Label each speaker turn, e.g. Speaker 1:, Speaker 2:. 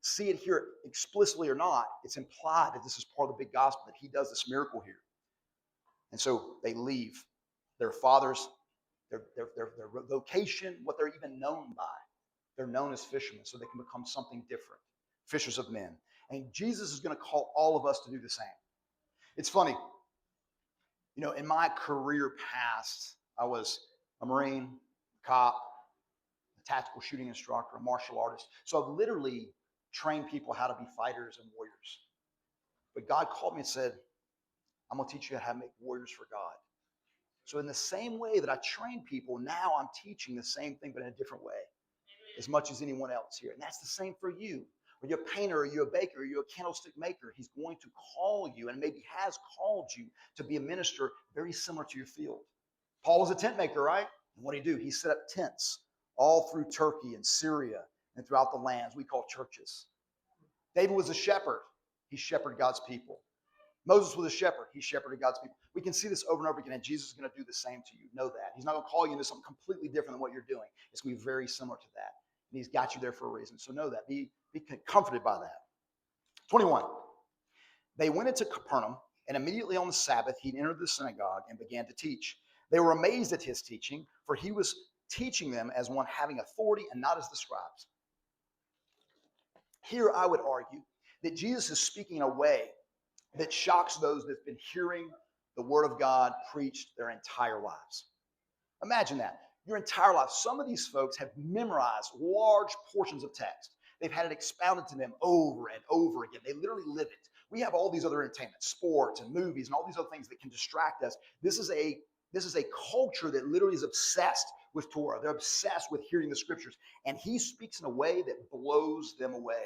Speaker 1: see it here explicitly or not, it's implied that this is part of the big gospel, that he does this miracle here. And so they leave their fathers, their vocation, what they're even known by. They're known as fishermen, so they can become something different, fishers of men. And Jesus is going to call all of us to do the same. It's funny, in my career past, I was a Marine, cop, a tactical shooting instructor, a martial artist. So I've literally trained people how to be fighters and warriors. But God called me and said, I'm going to teach you how to make warriors for God. So in the same way that I train people, now I'm teaching the same thing, but in a different way, as much as anyone else here. And that's the same for you. Are you a painter? Are you a baker? Are you a candlestick maker? He's going to call you, and maybe has called you, to be a minister very similar to your field. Paul was a tent maker, right? And what did he do? He set up tents all through Turkey and Syria and throughout the lands we call churches. David was a shepherd. He shepherded God's people. Moses was a shepherd. He shepherded God's people. We can see this over and over again, and Jesus is going to do the same to you. Know that. He's not going to call you into something completely different than what you're doing. It's going to be very similar to that. And he's got you there for a reason. So know that. Be comforted by that. 21. They went into Capernaum, and immediately on the Sabbath, he entered the synagogue and began to teach. They were amazed at his teaching, for he was teaching them as one having authority and not as the scribes. Here I would argue that Jesus is speaking in a way that shocks those that have been hearing the word of God preached their entire lives. Imagine that. Your entire life. Some of these folks have memorized large portions of text. They've had it expounded to them over and over again. They literally live it. We have all these other entertainment, sports and movies and all these other things that can distract us. This is a culture that literally is obsessed with Torah. They're obsessed with hearing the scriptures. And he speaks in a way that blows them away.